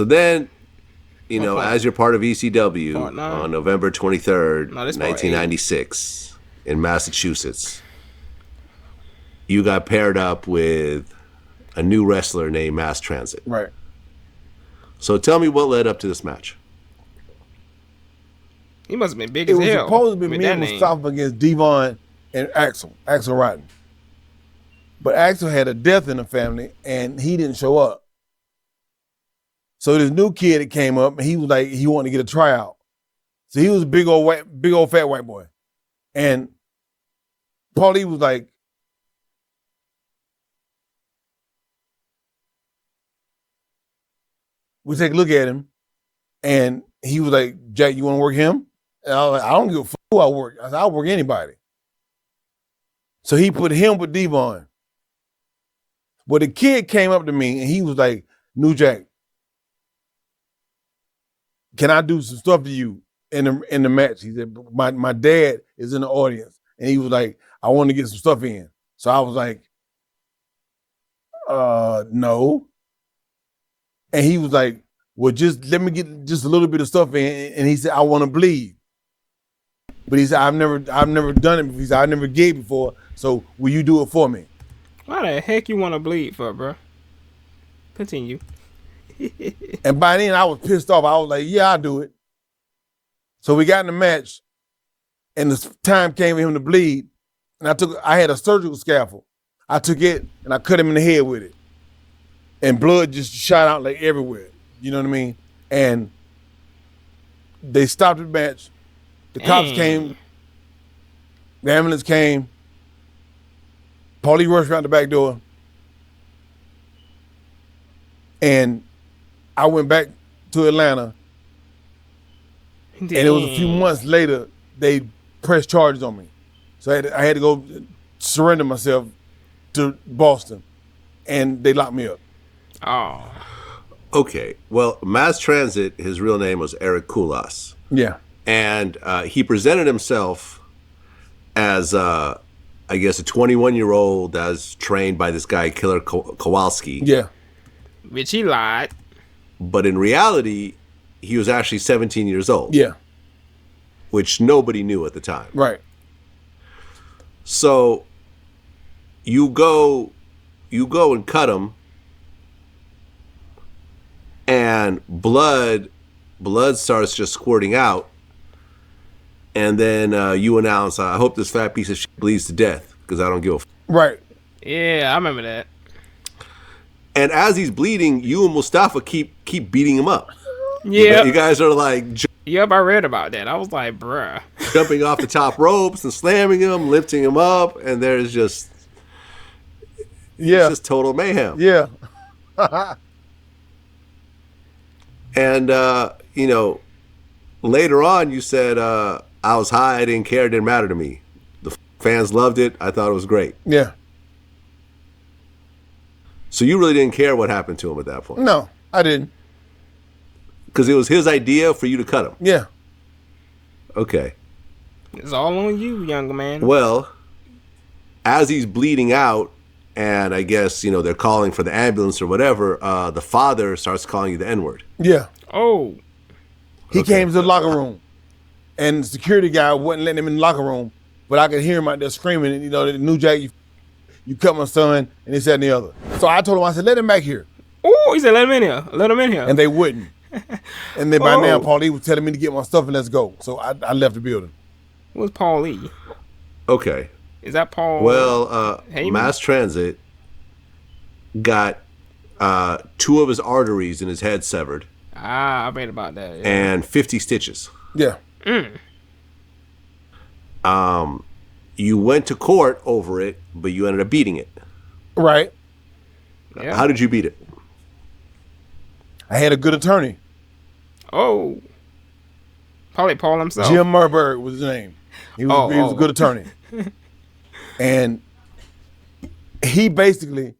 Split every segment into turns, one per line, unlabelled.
So then, as you're part of ECW on November 23rd, 1996 in Massachusetts, you got paired up with a new wrestler named Mass Transit.
Right.
So tell me what led up to this match.
He must have been big as hell.
It was supposed to be me and Mustafa against Devon and Axel Rotten. But Axel had a death in the family, and he didn't show up. So this new kid that came up, and he was like, he wanted to get a tryout. So he was a big old fat white boy. And Paulie was like, we take a look at him, and he was like, Jack, you want to work him? And I was like, I don't give a fuck who I work. I said, I'll work anybody. So he put him with Devon. Well, the kid came up to me, and he was like, New Jack, can I do some stuff to you in the match? He said, my dad is in the audience. And he was like, I want to get some stuff in. So I was like, no. And he was like, well, just let me get just a little bit of stuff in. And he said, I want to bleed. But he said, I've never done it before. He said, I never gave before. So will you do it for me?
Why the heck you want to bleed for, bro? Continue.
And by then I was pissed off. I was like, yeah, I'll do it. So we got in the match, and the time came for him to bleed. And I had a surgical scalpel. I took it and I cut him in the head with it. And blood just shot out like everywhere. You know what I mean? And they stopped the match. The cops came. The ambulance came. Paulie rushed around the back door. And I went back to Atlanta. And it was a few months later, they pressed charges on me. So I had to go surrender myself to Boston. And they locked me up.
Oh.
Okay. Well, Mass Transit, his real name was Eric Kulas.
Yeah.
And he presented himself as, I guess, a 21-year-old that was trained by this guy, Killer Kowalski.
Yeah.
Which he lied.
But in reality, he was actually 17 years old.
Yeah.
Which nobody knew at the time.
Right.
So you go and cut him, and blood starts just squirting out. And then you announce, I hope this fat piece of shit bleeds to death because I don't give a f.
Right.
Yeah, I remember that.
And as he's bleeding, you and Mustafa keep beating him up.
Yeah.
You guys are like...
Yep, I read about that. I was like, bruh.
Jumping off the top ropes and slamming him, lifting him up, and there's just...
Yeah.
It's just total mayhem.
Yeah.
And, later on you said, I was high, I didn't care, it didn't matter to me. The fans loved it. I thought it was great.
Yeah.
So you really didn't care what happened to him at that point?
No, I didn't.
Because it was his idea for you to cut him?
Yeah.
Okay.
It's all on you, younger man.
Well, as he's bleeding out, and I guess, they're calling for the ambulance or whatever, the father starts calling you the N-word.
Yeah.
Oh.
He came to the locker room, and the security guy wasn't letting him in the locker room, but I could hear him out there screaming, the New Jack, you cut my son, and this, that, and the other. So I told him, I said, let him back here.
Oh, he said, let him in here. Let him in here.
And they wouldn't. And then by now, Paulie was telling me to get my stuff and let's go. So I left the building.
What's Paulie?
Okay.
Is that Paul?
Well, Mass Transit got 2 of his arteries in his head severed.
Ah, I read about that. Yeah.
And 50 stitches.
Yeah.
You went to court over it, but you ended up beating it.
Right.
Yeah.
How did you beat it?
I had a good attorney.
Oh. Probably Paul himself.
Jim Murberg was his name. He was a good attorney. And he basically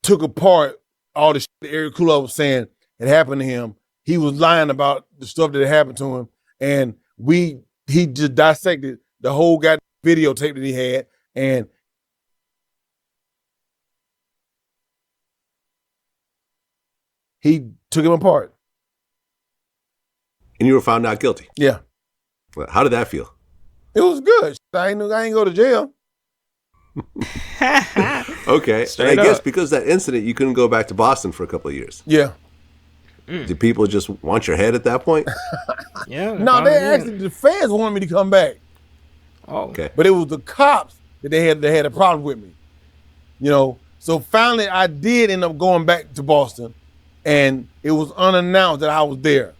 took apart all the shit that Eric Kulas was saying had happened to him. He was lying about the stuff that had happened to him. And he just dissected the whole goddamn videotape that he had. And he took him apart.
And you were found not guilty.
Yeah.
How did that feel?
It was good. I ain't go to jail.
Okay. And I guess because of that incident, you couldn't go back to Boston for a couple of years.
Yeah.
Did people just want your head at that point?
Yeah.
No, the fans wanted me to come back.
Oh.
Okay.
But it was the cops that they had a problem with me. You know, so finally I did end up going back to Boston, and it was unannounced that I was there.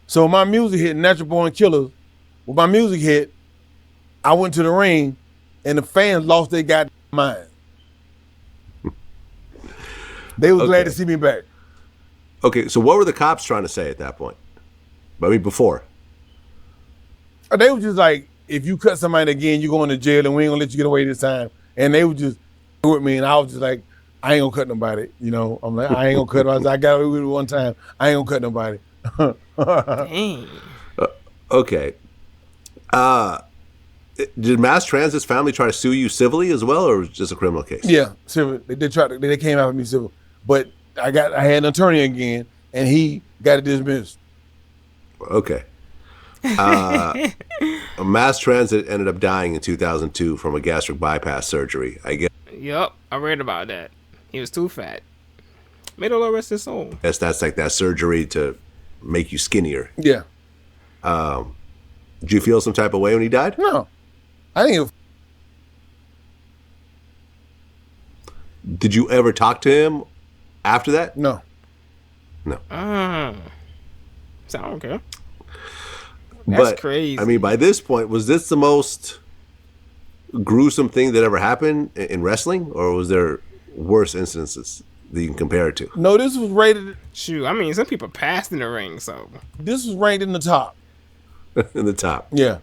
So my music hit, Natural Born Killers. When my music hit, I went to the ring, and the fans lost their goddamn mind. They were glad to see me back.
Okay, so what were the cops trying to say at that point? I mean, before.
They were just like, if you cut somebody again, you're going to jail, and we ain't gonna let you get away this time. And they were just with me, and I was just like, I ain't gonna cut nobody. You know, I'm like, I ain't gonna cut nobody. I got away with it one time. I ain't gonna cut nobody.
Dang.
Okay. Did Mass Transit's family try to sue you civilly as well, or was it just a criminal case?
Yeah, civil. They came after me civil, but I had an attorney again, and he got it dismissed.
Okay. Mass Transit ended up dying in 2002 from a gastric bypass surgery. I guess.
Yep, I read about that. He was too fat. May the Lord rest his soul.
That's like that surgery to make you skinnier.
Yeah.
Did you feel some type of way when he died?
No, I didn't.
Did you ever talk to him after that?
No.
No.
So okay.
That's
crazy.
I mean, by this point, was this the most gruesome thing that ever happened in wrestling, or was there worse incidences that you can compare it to?
No, this was rated.
Shoot, I mean, some people passed in the ring, so
This was ranked in the top.
In the top.
Yeah.